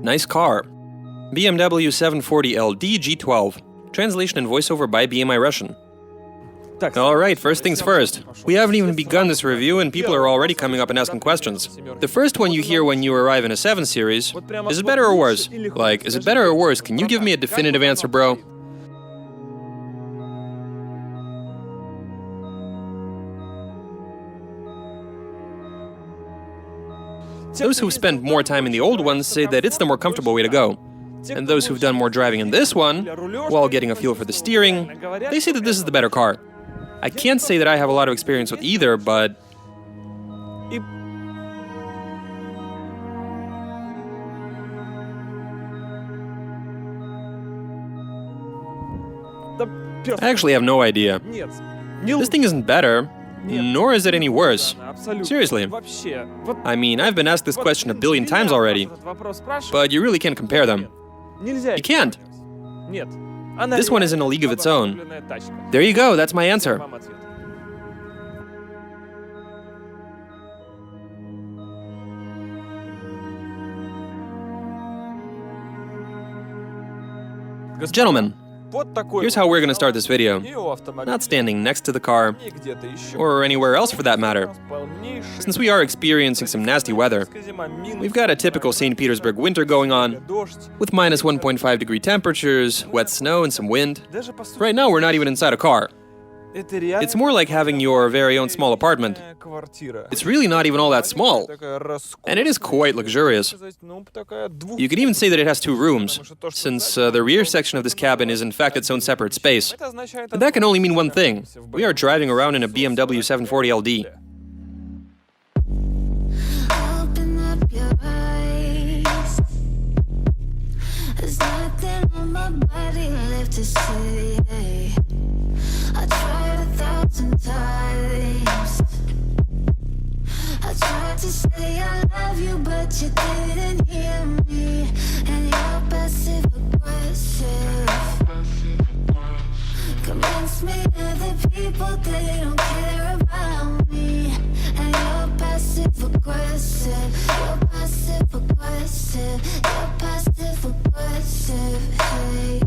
Nice car. BMW 740LD G12. Translation and voiceover by BMI Russian. Alright, first things first. We haven't even begun this review and people are already coming up and asking questions. The first one you hear when you arrive in a 7 Series, is it better or worse? Like, is it better or worse? Can you give me a definitive answer, bro? Those who've spent more time in the old ones say that it's the more comfortable way to go. And those who've done more driving in this one, while getting a feel for the steering, they say that this is the better car. I can't say that I have a lot of experience with either, but... I actually have no idea. This thing isn't better, nor is it any worse. Seriously. I mean, I've been asked this question a billion times already, but you really can't compare them. You can't. This one is in a league of its own. There you go, that's my answer. Gentlemen, here's how we're gonna start this video. Not standing next to the car, or anywhere else for that matter. Since we are experiencing some nasty weather, we've got a typical St. Petersburg winter going on, with minus 1.5 degree temperatures, wet snow and some wind. Right now we're not even inside a car. It's more like having your very own small apartment. It's really not even all that small, and it is quite luxurious. You could even say that it has 2 rooms, since the rear section of this cabin is in fact its own separate space. But that can only mean one thing. We are driving around in a BMW 740LD. Open up your eyes. There's nothing on my body left to say. I tried 1,000 times. I tried to say I love you, but you didn't hear me. And you're passive aggressive. Convince me that the people, they don't care about me. And you're passive aggressive. You're passive aggressive. You're passive aggressive. Hey.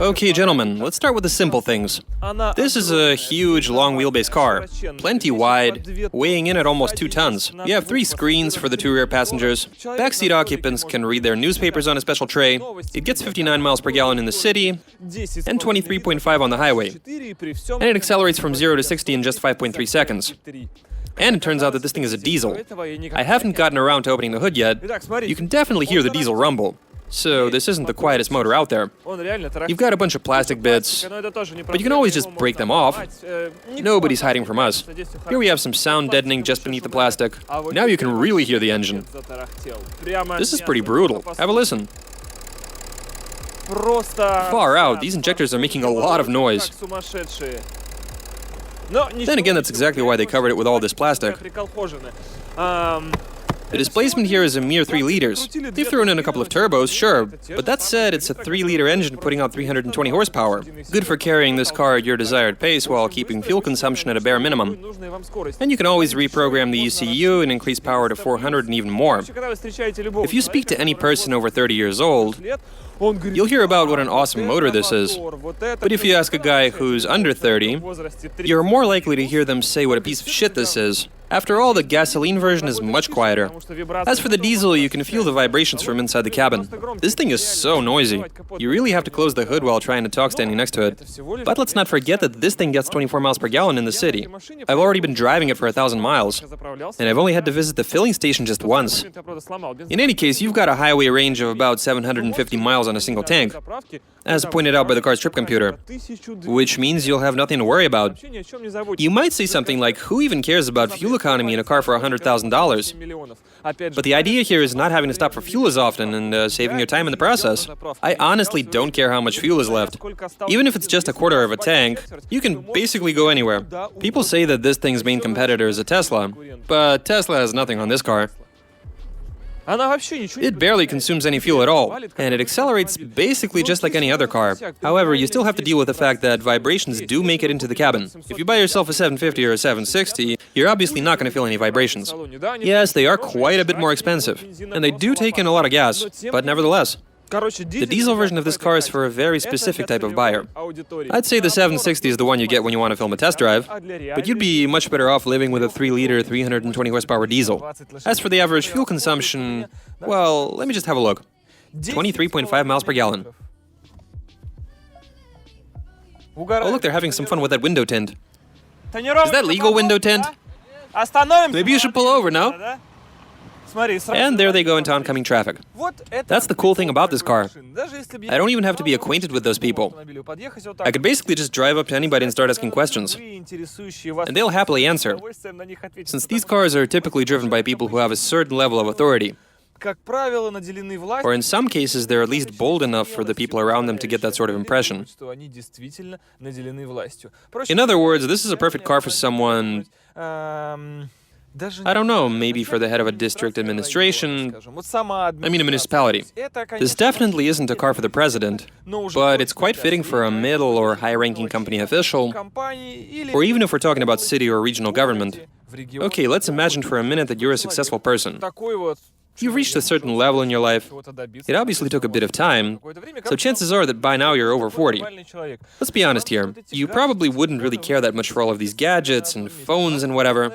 Okay, gentlemen, let's start with the simple things. This is a huge, long wheelbase car, plenty wide, weighing in at almost 2 tons. You have 3 screens for the 2 rear passengers. Backseat occupants can read their newspapers on a special tray. It gets 59 miles per gallon in the city, and 23.5 on the highway. And it accelerates from 0 to 60 in just 5.3 seconds. And it turns out that this thing is a diesel. I haven't gotten around to opening the hood yet. You can definitely hear the diesel rumble. So this isn't the quietest motor out there. You've got a bunch of plastic bits, but you can always just break them off. Nobody's hiding from us. Here we have some sound deadening just beneath the plastic. Now you can really hear the engine. This is pretty brutal. Have a listen. Far out, these injectors are making a lot of noise. Then again, that's exactly why they covered it with all this plastic. The displacement here is a mere 3 liters. They've thrown in a couple of turbos, sure, but that said, it's a 3-liter engine putting out 320 horsepower. Good for carrying this car at your desired pace while keeping fuel consumption at a bare minimum. And you can always reprogram the ECU and increase power to 400 and even more. If you speak to any person over 30 years old, you'll hear about what an awesome motor this is. But if you ask a guy who's under 30, you're more likely to hear them say what a piece of shit this is. After all, the gasoline version is much quieter. As for the diesel, you can feel the vibrations from inside the cabin. This thing is so noisy. You really have to close the hood while trying to talk standing next to it. But let's not forget that this thing gets 24 miles per gallon in the city. I've already been driving it for 1,000 miles. And I've only had to visit the filling station just once. In any case, you've got a highway range of about 750 miles on a single tank, as pointed out by the car's trip computer. Which means you'll have nothing to worry about. You might say something like, who even cares about fuel economy in a car for $100,000. But the idea here is not having to stop for fuel as often and saving your time in the process. I honestly don't care how much fuel is left. Even if it's just a quarter of a tank, you can basically go anywhere. People say that this thing's main competitor is a Tesla, but Tesla has nothing on this car. It barely consumes any fuel at all, and it accelerates basically just like any other car. However, you still have to deal with the fact that vibrations do make it into the cabin. If you buy yourself a 750 or a 760, you're obviously not going to feel any vibrations. Yes, they are quite a bit more expensive, and they do take in a lot of gas, but nevertheless. The diesel version of this car is for a very specific type of buyer. I'd say the 760 is the one you get when you want to film a test drive, but you'd be much better off living with a 3-liter, 320 horsepower diesel. As for the average fuel consumption, well, let me just have a look. 23.5 miles per gallon. Oh look, they're having some fun with that window tint. Is that legal window tint? Maybe you should pull over, no? And there they go into oncoming traffic. That's the cool thing about this car. I don't even have to be acquainted with those people. I could basically just drive up to anybody and start asking questions. And they'll happily answer, since these cars are typically driven by people who have a certain level of authority. Or in some cases, they're at least bold enough for the people around them to get that sort of impression. In other words, this is a perfect car for someone... I don't know, maybe for the head of a district administration, I mean a municipality. This definitely isn't a car for the president, but it's quite fitting for a middle or high-ranking company official, or even if we're talking about city or regional government. Okay, let's imagine for a minute that you're a successful person. You've reached a certain level in your life. It obviously took a bit of time, so chances are that by now you're over 40. Let's be honest here, you probably wouldn't really care that much for all of these gadgets and phones and whatever.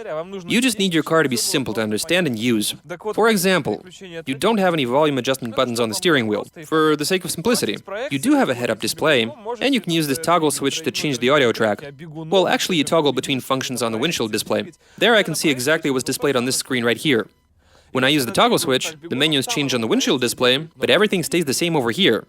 You just need your car to be simple to understand and use. For example, you don't have any volume adjustment buttons on the steering wheel, for the sake of simplicity. You do have a head-up display, and you can use this toggle switch to change the audio track. Well, actually you toggle between functions on the windshield display. There I can see exactly what's displayed on this screen right here. When I use the toggle switch, the menus change on the windshield display, but everything stays the same over here.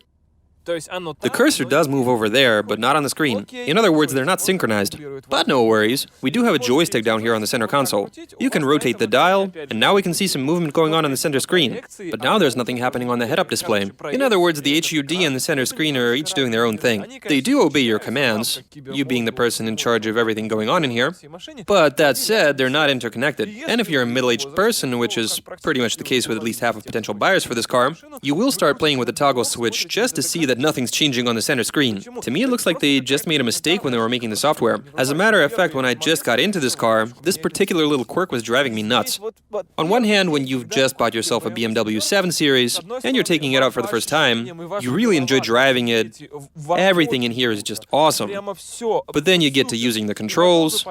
The cursor does move over there, but not on the screen. In other words, they're not synchronized. But no worries, we do have a joystick down here on the center console. You can rotate the dial, and now we can see some movement going on the center screen. But now there's nothing happening on the head-up display. In other words, the HUD and the center screen are each doing their own thing. They do obey your commands, you being the person in charge of everything going on in here. But that said, they're not interconnected. And if you're a middle-aged person, which is pretty much the case with at least half of potential buyers for this car, you will start playing with the toggle switch just to see that nothing's changing on the center screen. To me, it looks like they just made a mistake when they were making the software. As a matter of fact, when I just got into this car, this particular little quirk was driving me nuts. On one hand, when you've just bought yourself a BMW 7 Series, and you're taking it out for the first time, you really enjoy driving it. Everything in here is just awesome. But then you get to using the controls,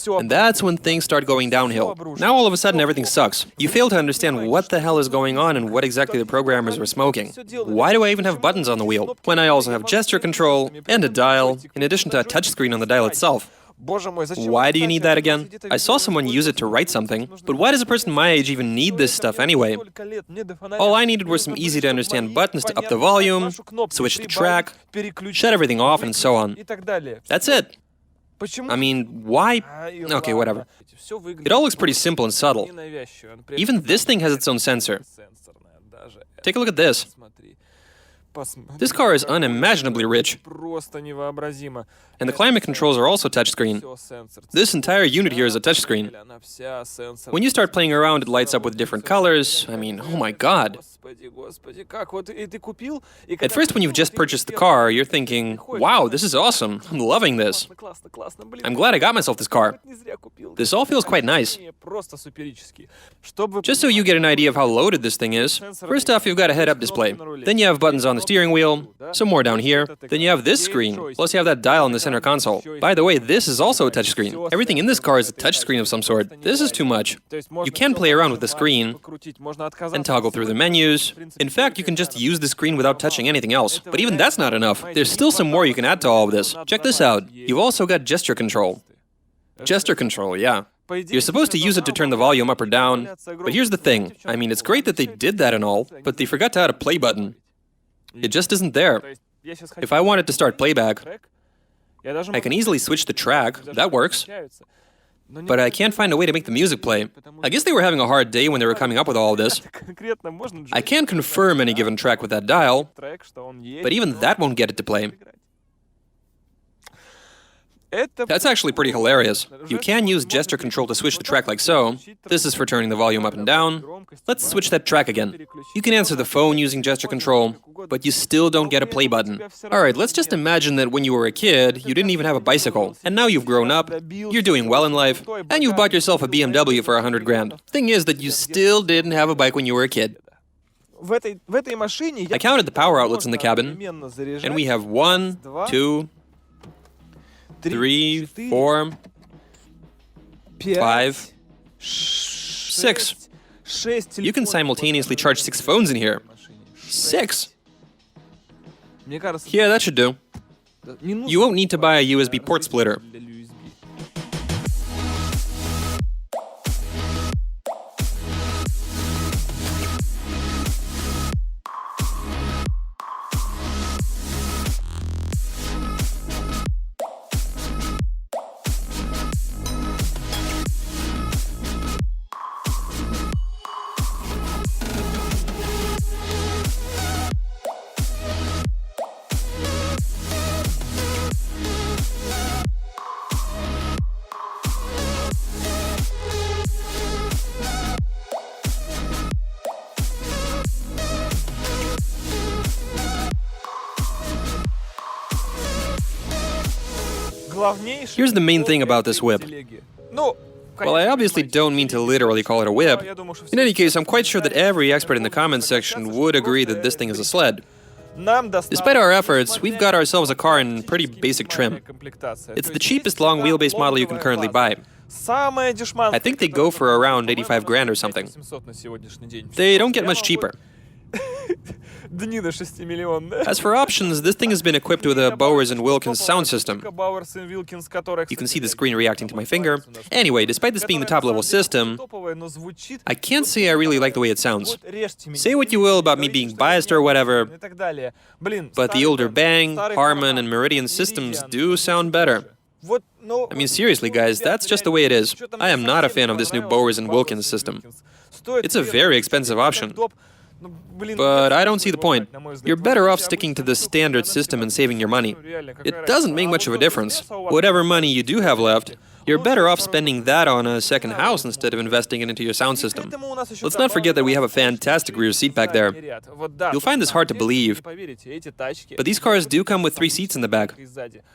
and that's when things start going downhill. Now all of a sudden everything sucks. You fail to understand what the hell is going on and what exactly the programmers were smoking. Why do I even have buttons on the wheel, when I also have gesture control and a dial, in addition to a touchscreen on the dial itself? Why do you need that again? I saw someone use it to write something, but why does a person my age even need this stuff anyway? All I needed were some easy-to-understand buttons to up the volume, switch the track, shut everything off, and so on. That's it. I mean, why? Okay, whatever. It all looks pretty simple and subtle. Even this thing has its own sensor. Take a look at this. This car is unimaginably rich. And the climate controls are also touchscreen. This entire unit here is a touchscreen. When you start playing around, it lights up with different colors. I mean, oh my god. At first, when you've just purchased the car, you're thinking, wow, this is awesome. I'm loving this. I'm glad I got myself this car. This all feels quite nice. Just so you get an idea of how loaded this thing is, first off, you've got a head-up display. Then you have buttons on the steering wheel, some more down here. Then you have this screen, plus you have that dial in the center console. By the way, this is also a touchscreen. Everything in this car is a touchscreen of some sort. This is too much. You can play around with the screen and toggle through the menus. In fact, you can just use the screen without touching anything else. But even that's not enough. There's still some more you can add to all of this. Check this out. You've also got gesture control. Gesture control, yeah. You're supposed to use it to turn the volume up or down. But here's the thing. I mean, it's great that they did that and all, but they forgot to add a play button. It just isn't there. If I wanted to start playback, I can easily switch the track. That works. but I can't find a way to make the music play. I guess they were having a hard day when they were coming up with all of this. I can't confirm any given track with that dial, but even that won't get it to play. That's actually pretty hilarious. You can use gesture control to switch the track like so. This is for turning the volume up and down. Let's switch that track again. You can answer the phone using gesture control, but you still don't get a play button. Alright, let's just imagine that when you were a kid, you didn't even have a bicycle, and now you've grown up, you're doing well in life, and you've bought yourself a BMW for 100 grand. Thing is that you still didn't have a bike when you were a kid. I counted the power outlets in the cabin, and we have 1, 2, 3, 4, 5, 6. You can simultaneously charge 6 phones in here. 6! Yeah, that should do. You won't need to buy a USB port splitter. Here's the main thing about this whip. Well, I obviously don't mean to literally call it a whip. In any case, I'm quite sure that every expert in the comments section would agree that this thing is a sled. Despite our efforts, we've got ourselves a car in pretty basic trim. It's the cheapest long wheelbase model you can currently buy. I think they go for around 85 grand or something. They don't get much cheaper. As for options, this thing has been equipped with a Bowers & Wilkins sound system. You can see the screen reacting to my finger. Anyway, despite this being the top-level system, I can't say I really like the way it sounds. Say what you will about me being biased or whatever, but the older Bang, Harman, and Meridian systems do sound better. I mean, seriously, guys, that's just the way it is. I am not a fan of this new Bowers & Wilkins system. It's a very expensive option. But I don't see the point. You're better off sticking to the standard system and saving your money. It doesn't make much of a difference. Whatever money you do have left, you're better off spending that on a second house instead of investing it into your sound system. Let's not forget that we have a fantastic rear seat back there. You'll find this hard to believe, but these cars do come with 3 seats in the back,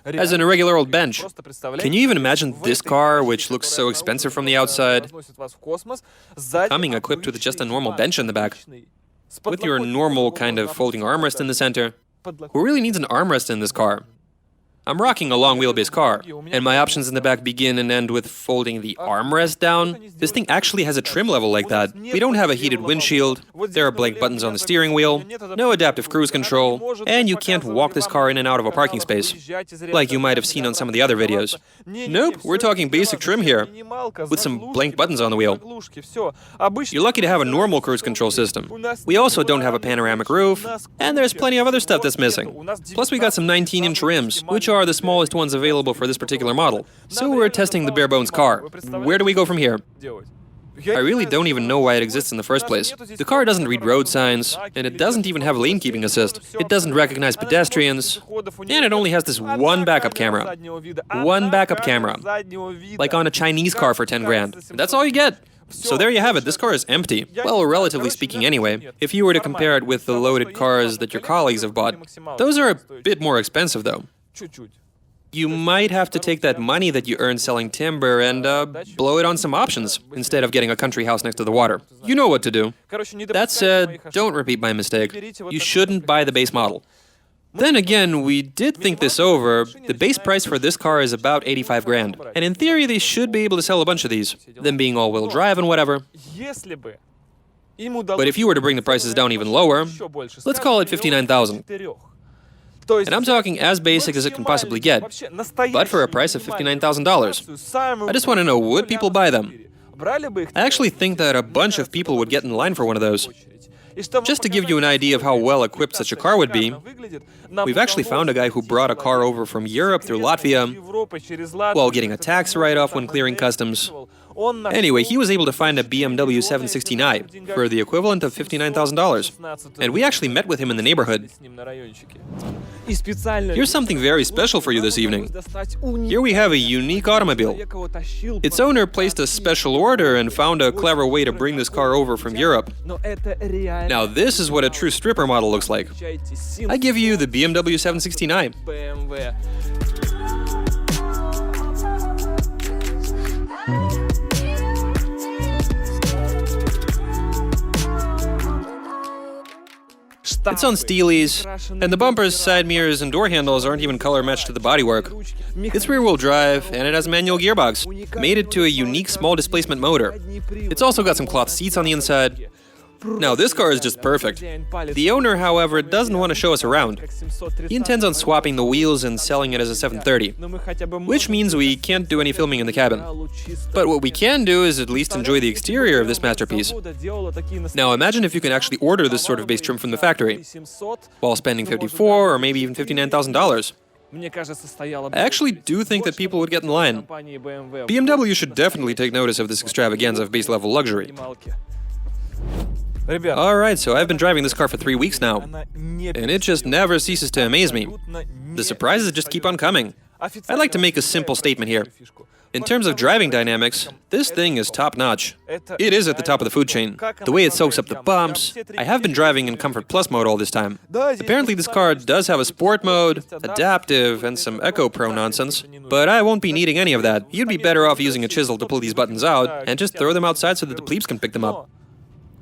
as in a regular old bench. Can you even imagine this car, which looks so expensive from the outside, coming equipped with just a normal bench in the back? With your normal kind of folding armrest in the center. Who really needs an armrest in this car? I'm rocking a long wheelbase car, and my options in the back begin and end with folding the armrest down. This thing actually has a trim level like that. We don't have a heated windshield, there are blank buttons on the steering wheel, no adaptive cruise control, and you can't walk this car in and out of a parking space, like you might have seen on some of the other videos. Nope, we're talking basic trim here, with some blank buttons on the wheel. You're lucky to have a normal cruise control system. We also don't have a panoramic roof, and there's plenty of other stuff that's missing. Plus we got some 19-inch rims, which are the smallest ones available for this particular model. So we're testing the bare-bones car. Where do we go from here? I really don't even know why it exists in the first place. The car doesn't read road signs, and it doesn't even have lane keeping assist. It doesn't recognize pedestrians, and it only has this one backup camera. One backup camera. Like on a Chinese car for 10 grand. And that's all you get. So there you have it, this car is empty. Well, relatively speaking anyway. If you were to compare it with the loaded cars that your colleagues have bought, those are a bit more expensive though. You might have to take that money that you earn selling timber and blow it on some options, instead of getting a country house next to the water. You know what to do. That said, don't repeat my mistake. You shouldn't buy the base model. Then again, we did think this over. The base price for this car is about 85 grand. And in theory, they should be able to sell a bunch of these, them being all-wheel drive and whatever. But if you were to bring the prices down even lower, let's call it 59,000. And I'm talking as basic as it can possibly get, but for a price of $59,000. I just want to know, would people buy them? I actually think that a bunch of people would get in line for one of those. Just to give you an idea of how well equipped such a car would be, we've actually found a guy who brought a car over from Europe through Latvia while getting a tax write-off when clearing customs. Anyway, he was able to find a BMW 760i for the equivalent of $59,000. And we actually met with him in the neighborhood. Here's something very special for you this evening. Here we have a unique automobile. Its owner placed a special order and found a clever way to bring this car over from Europe. Now this is what a true stripper model looks like. I give you the BMW 760i. It's on steelies, and the bumpers, side mirrors, and door handles aren't even color matched to the bodywork. It's rear-wheel drive, and it has a manual gearbox, mated to a unique small displacement motor. It's also got some cloth seats on the inside. Now this car is just perfect. The owner, however, doesn't want to show us around. He intends on swapping the wheels and selling it as a 730, which means we can't do any filming in the cabin. But what we can do is at least enjoy the exterior of this masterpiece. Now imagine if you can actually order this sort of base trim from the factory, while spending $54,000 or maybe even $59,000. I actually do think that people would get in line. BMW should definitely take notice of this extravaganza of base-level luxury. Alright, so I've been driving this car for 3 weeks now, and it just never ceases to amaze me. The surprises just keep on coming. I'd like to make a simple statement here. In terms of driving dynamics, this thing is top-notch. It is at the top of the food chain. The way it soaks up the bumps. I have been driving in Comfort Plus mode all this time. Apparently this car does have a sport mode, adaptive, and some Eco Pro nonsense, but I won't be needing any of that. You'd be better off using a chisel to pull these buttons out, and just throw them outside so that the plebes can pick them up.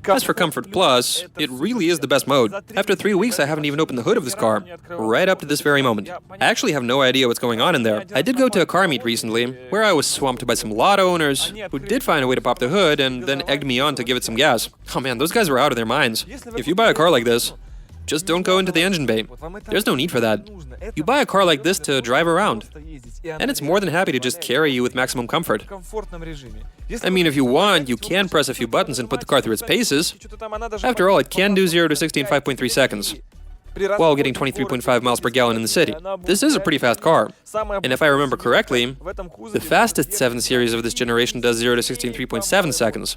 As for Comfort Plus, it really is the best mode. After 3 weeks, I haven't even opened the hood of this car, right up to this very moment. I actually have no idea what's going on in there. I did go to a car meet recently, where I was swamped by some lot owners, who did find a way to pop the hood and then egged me on to give it some gas. Oh man, those guys were out of their minds. If you buy a car like this, just don't go into the engine bay. There's no need for that. You buy a car like this to drive around, and it's more than happy to just carry you with maximum comfort. I mean, if you want, you can press a few buttons and put the car through its paces. After all, it can do 0 to 60 in 5.3 seconds, while getting 23.5 miles per gallon in the city. This is a pretty fast car, and if I remember correctly, the fastest 7 Series of this generation does 0 to 60 in 3.7 seconds.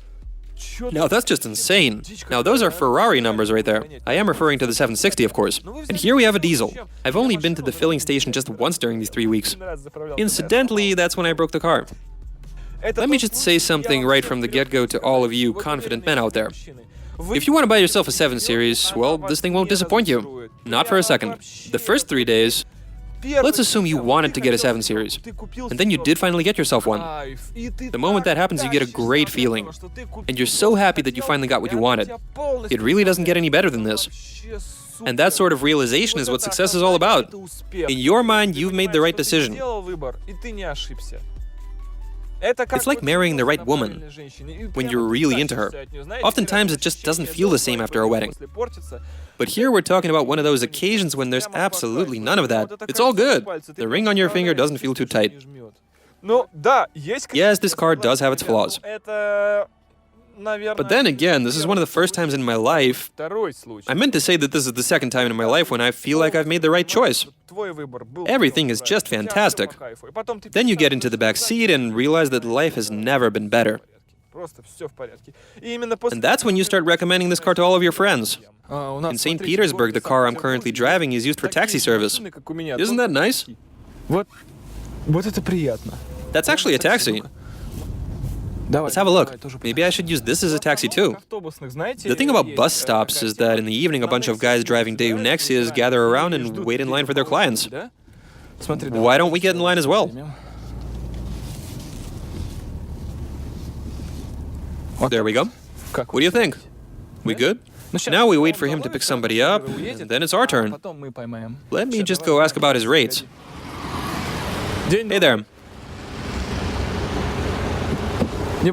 Now that's just insane. Now those are Ferrari numbers right there. I am referring to the 760, of course. And here we have a diesel. I've only been to the filling station just once during these 3 weeks. Incidentally, that's when I broke the car. Let me just say something right from the get-go to all of you confident men out there. If you want to buy yourself a 7 Series, well, this thing won't disappoint you. Not for a second. The first 3 days, let's assume you wanted to get a 7 Series, and then you did finally get yourself one. The moment that happens, you get a great feeling, and you're so happy that you finally got what you wanted. It really doesn't get any better than this. And that sort of realization is what success is all about. In your mind, you've made the right decision. It's like marrying the right woman when you're really into her. Oftentimes it just doesn't feel the same after a wedding. But here we're talking about one of those occasions when there's absolutely none of that. It's all good. The ring on your finger doesn't feel too tight. Yes, this car does have its flaws. But then again, this is one of the first times in my life. I meant to say that this is the second time in my life when I feel like I've made the right choice. Everything is just fantastic. Then you get into the back seat and realize that life has never been better. And that's when you start recommending this car to all of your friends. In St. Petersburg, the car I'm currently driving is used for taxi service. Isn't that nice? That's actually a taxi. Let's have a look. Maybe I should use this as a taxi too. The thing about bus stops is that in the evening a bunch of guys driving Daewoo Nexias gather around and wait in line for their clients. Why don't we get in line as well? There we go. What do you think? We good? Now we wait for him to pick somebody up, and then it's our turn. Let me just go ask about his rates. Hey there. I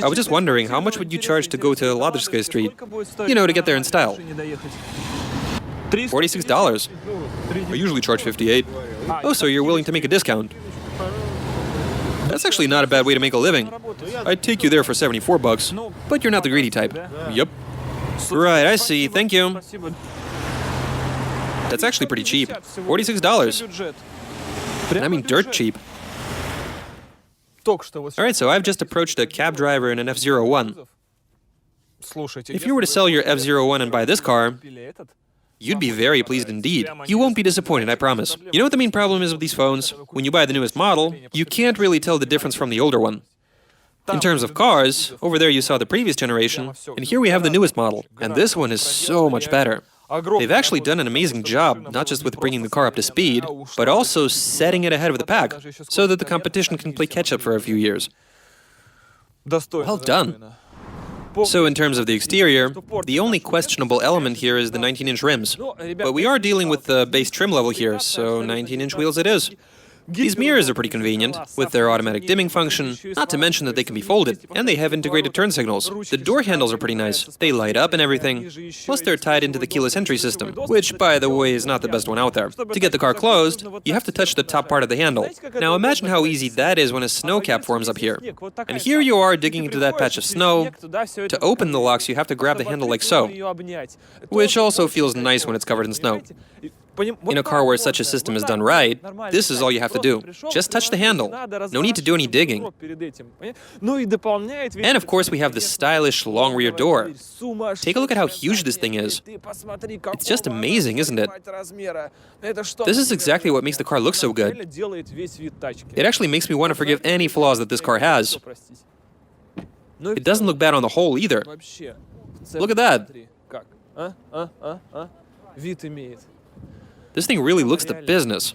was just wondering, how much would you charge to go to Ladrskaya Street? You know, to get there in style. $46. I usually charge $58. Oh, so you're willing to make a discount. That's actually not a bad way to make a living. I'd take you there for $74, but you're not the greedy type. Yep. Right, I see. Thank you. That's actually pretty cheap. $46. And I mean dirt cheap. Alright, so I've just approached a cab driver in an F-01. If you were to sell your F-01 and buy this car, you'd be very pleased indeed. You won't be disappointed, I promise. You know what the main problem is with these phones? When you buy the newest model, you can't really tell the difference from the older one. In terms of cars, over there you saw the previous generation, and here we have the newest model, and this one is so much better. They've actually done an amazing job, not just with bringing the car up to speed, but also setting it ahead of the pack, so that the competition can play catch-up for a few years. Well done. So in terms of the exterior, the only questionable element here is the 19-inch rims. But we are dealing with the base trim level here, so 19-inch wheels it is. These mirrors are pretty convenient, with their automatic dimming function, not to mention that they can be folded, and they have integrated turn signals. The door handles are pretty nice, they light up and everything, plus they're tied into the keyless entry system, which, by the way, is not the best one out there. To get the car closed, you have to touch the top part of the handle. Now imagine how easy that is when a snow cap forms up here. And here you are digging into that patch of snow. To open the locks, you have to grab the handle like so, which also feels nice when it's covered in snow. In a car where such a system is done right, this is all you have to do. Just touch the handle. No need to do any digging. And of course we have the stylish long rear door. Take a look at how huge this thing is. It's just amazing, isn't it? This is exactly what makes the car look so good. It actually makes me want to forgive any flaws that this car has. It doesn't look bad on the whole either. Look at that. This thing really looks the business.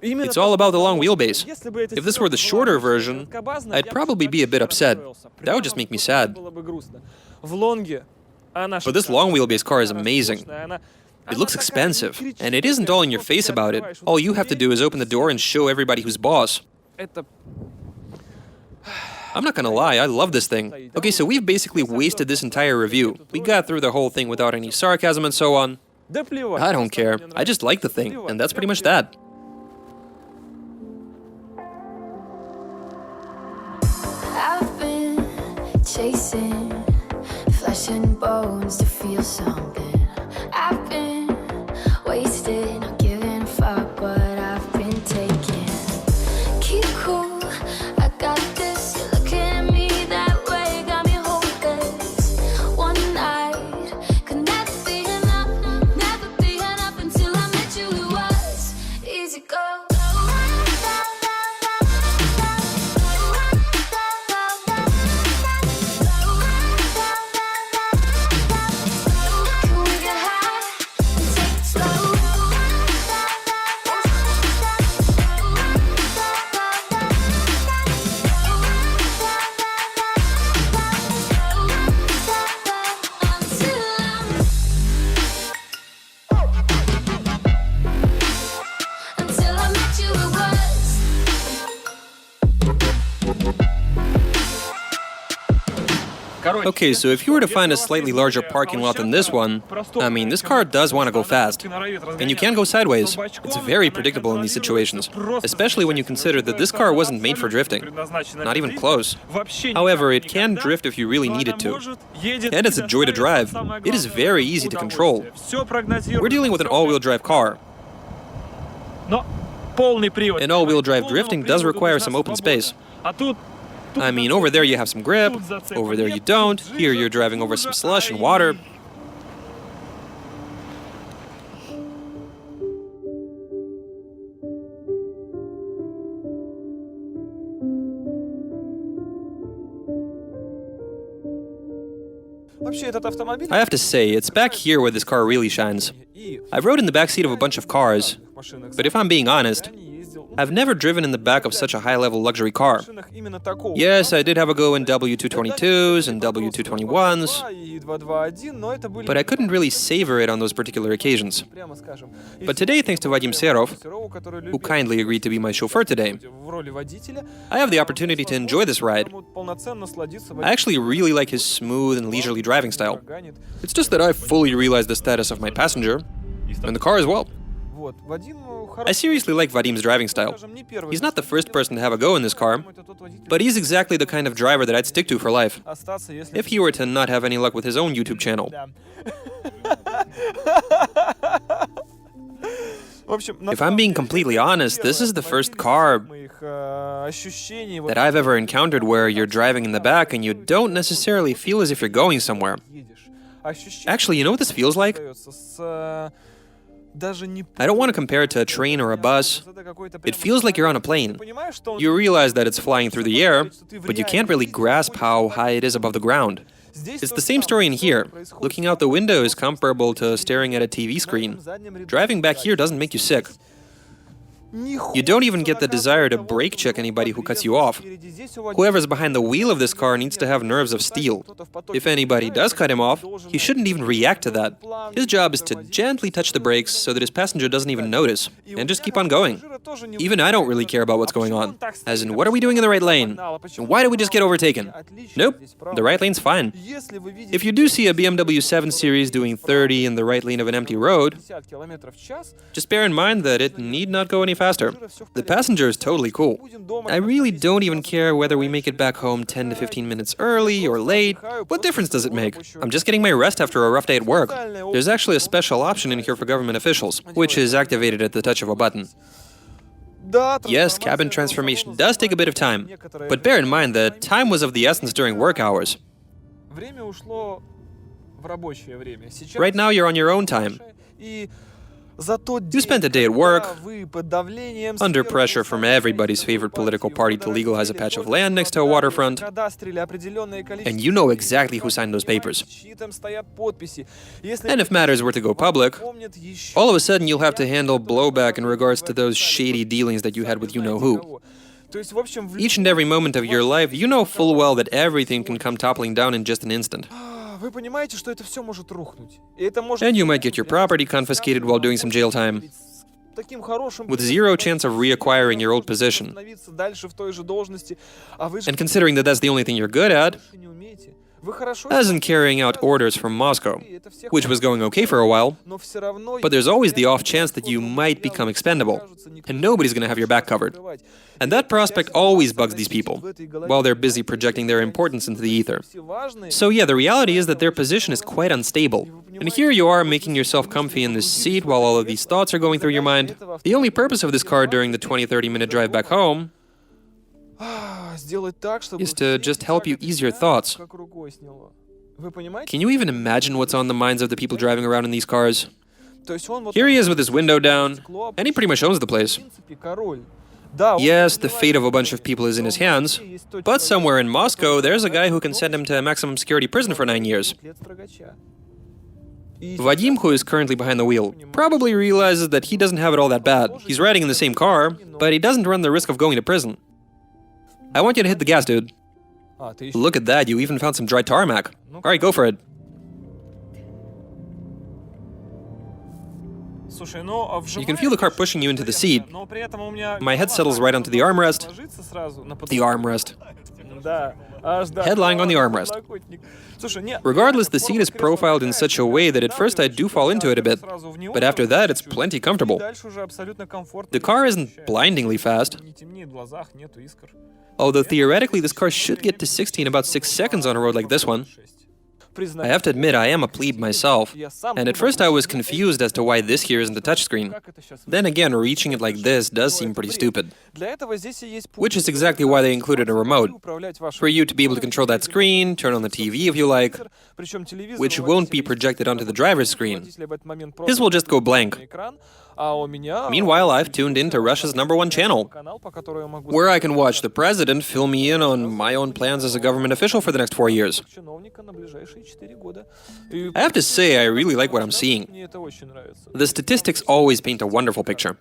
It's all about the long wheelbase. If this were the shorter version, I'd probably be a bit upset. That would just make me sad. But this long wheelbase car is amazing. It looks expensive, and it isn't all in your face about it. All you have to do is open the door and show everybody who's boss. I'm not gonna lie, I love this thing. Okay, so we've basically wasted this entire review. We got through the whole thing without any sarcasm and so on. I don't care. I just like the thing, and that's pretty much that. I've been chasing flesh and bones to feel something. I've been wasted, not giving a fuck what I've been taking. Keep cool, I got this. You're looking at me that way, got me hopeless. One night could never be enough until I met you. It was easy go. Okay, so if you were to find a slightly larger parking lot than this one, I mean, this car does want to go fast. And you can go sideways. It's very predictable in these situations, especially when you consider that this car wasn't made for drifting. Not even close. However, it can drift if you really need it to. And it's a joy to drive. It is very easy to control. We're dealing with an all-wheel drive car. And all-wheel drive drifting does require some open space. I mean, over there you have some grip, over there you don't, here you're driving over some slush and water. I have to say, it's back here where this car really shines. I've rode in the backseat of a bunch of cars, but if I'm being honest, I've never driven in the back of such a high-level luxury car. Yes, I did have a go in W222s and W221s, but I couldn't really savor it on those particular occasions. But today, thanks to Vadim Serov, who kindly agreed to be my chauffeur today, I have the opportunity to enjoy this ride. I actually really like his smooth and leisurely driving style. It's just that I fully realize the status of my passenger, and the car as well. I seriously like Vadim's driving style. He's not the first person to have a go in this car, but he's exactly the kind of driver that I'd stick to for life, if he were to not have any luck with his own YouTube channel. If I'm being completely honest, this is the first car that I've ever encountered where you're driving in the back and you don't necessarily feel as if you're going somewhere. Actually, you know what this feels like? I don't want to compare it to a train or a bus. It feels like you're on a plane. You realize that it's flying through the air, but you can't really grasp how high it is above the ground. It's the same story in here. Looking out the window is comparable to staring at a TV screen. Driving back here doesn't make you sick. You don't even get the desire to brake check anybody who cuts you off. Whoever's behind the wheel of this car needs to have nerves of steel. If anybody does cut him off, he shouldn't even react to that. His job is to gently touch the brakes so that his passenger doesn't even notice, and just keep on going. Even I don't really care about what's going on. As in, what are we doing in the right lane? And why did we just get overtaken? Nope, the right lane's fine. If you do see a BMW 7 Series doing 30 in the right lane of an empty road, just bear in mind that it need not go any faster. The passenger is totally cool. I really don't even care whether we make it back home 10 to 15 minutes early or late. What difference does it make? I'm just getting my rest after a rough day at work. There's actually a special option in here for government officials, which is activated at the touch of a button. Yes, cabin transformation does take a bit of time, but bear in mind that time was of the essence during work hours. Right now you're on your own time. You spent a day at work, under pressure from everybody's favorite political party to legalize a patch of land next to a waterfront, and you know exactly who signed those papers. And if matters were to go public, all of a sudden you'll have to handle blowback in regards to those shady dealings that you had with you-know-who. Each and every moment of your life, you know full well that everything can come toppling down in just an instant. And you might get your property confiscated while doing some jail time, with zero chance of reacquiring your old position. And considering that that's the only thing you're good at, as in carrying out orders from Moscow, which was going okay for a while, but there's always the off chance that you might become expendable, and nobody's gonna have your back covered. And that prospect always bugs these people, while they're busy projecting their importance into the ether. So yeah, the reality is that their position is quite unstable. And here you are making yourself comfy in this seat while all of these thoughts are going through your mind. The only purpose of this car during the 20-30 minute drive back home is to just help you ease your thoughts. Can you even imagine what's on the minds of the people driving around in these cars? Here he is with his window down, and he pretty much owns the place. Yes, the fate of a bunch of people is in his hands, but somewhere in Moscow, there's a guy who can send him to a maximum security prison for 9 years. Vadim, who is currently behind the wheel, probably realizes that he doesn't have it all that bad. He's riding in the same car, but he doesn't run the risk of going to prison. I want you to hit the gas, dude. Look at that, you even found some dry tarmac. Alright, go for it. You can feel the car pushing you into the seat. My head settles right onto the armrest. The armrest. Head lying on the armrest. Regardless, the seat is profiled in such a way that at first I do fall into it a bit, but after that it's plenty comfortable. The car isn't blindingly fast, although theoretically this car should get to 60 in about 6 seconds on a road like this one. I have to admit, I am a plebe myself, and at first I was confused as to why this here isn't a touchscreen. Then again, reaching it like this does seem pretty stupid. Which is exactly why they included a remote, for you to be able to control that screen, turn on the TV if you like, which won't be projected onto the driver's screen. His will just go blank. Meanwhile, I've tuned into Russia's #1 channel, where I can watch the president fill me in on my own plans as a government official for the next 4 years. I have to say, I really like what I'm seeing. The statistics always paint a wonderful picture.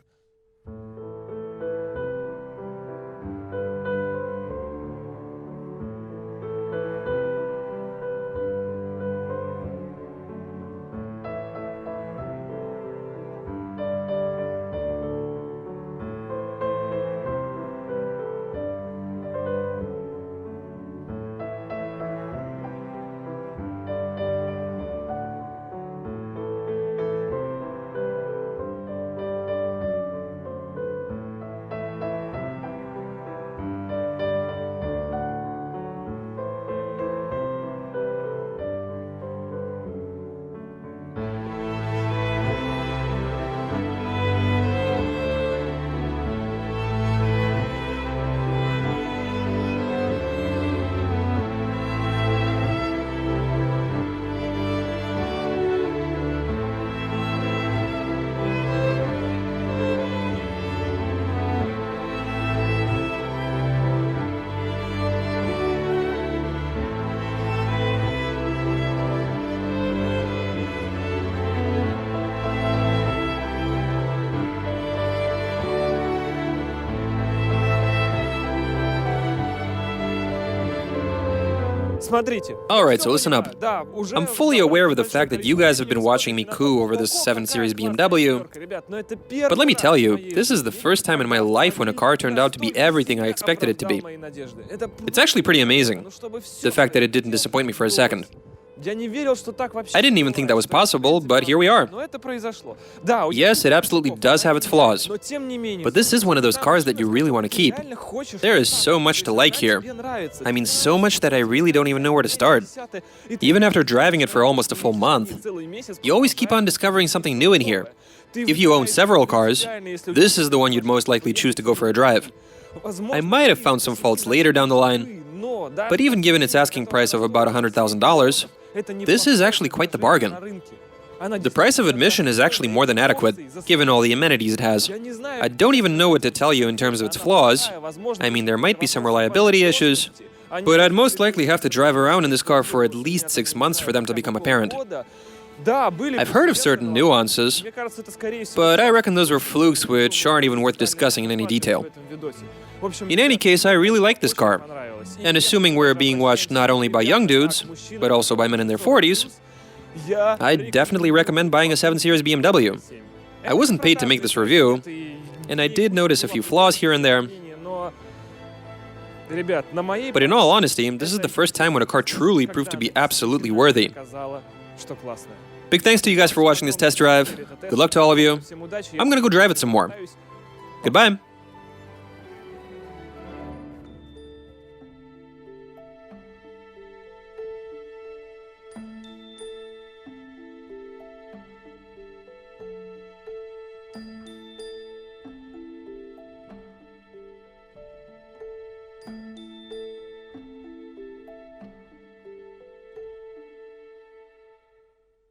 Alright, so listen up. I'm fully aware of the fact that you guys have been watching me coo over this 7 Series BMW, but let me tell you, this is the first time in my life when a car turned out to be everything I expected it to be. It's actually pretty amazing, the fact that it didn't disappoint me for a second. I didn't even think that was possible, but here we are. Yes, it absolutely does have its flaws, but this is one of those cars that you really want to keep. There is so much to like here. I mean, so much that I really don't even know where to start. Even after driving it for almost a full month, you always keep on discovering something new in here. If you own several cars, this is the one you'd most likely choose to go for a drive. I might have found some faults later down the line, but even given its asking price of about $100,000, this is actually quite the bargain. The price of admission is actually more than adequate, given all the amenities it has. I don't even know what to tell you in terms of its flaws. I mean, there might be some reliability issues, but I'd most likely have to drive around in this car for at least 6 months for them to become apparent. I've heard of certain nuances, but I reckon those were flukes which aren't even worth discussing in any detail. In any case, I really like this car. And assuming we're being watched not only by young dudes, but also by men in their 40s, I'd definitely recommend buying a 7 Series BMW. I wasn't paid to make this review, and I did notice a few flaws here and there. But in all honesty, this is the first time when a car truly proved to be absolutely worthy. Big thanks to you guys for watching this test drive. Good luck to all of you. I'm gonna go drive it some more. Goodbye.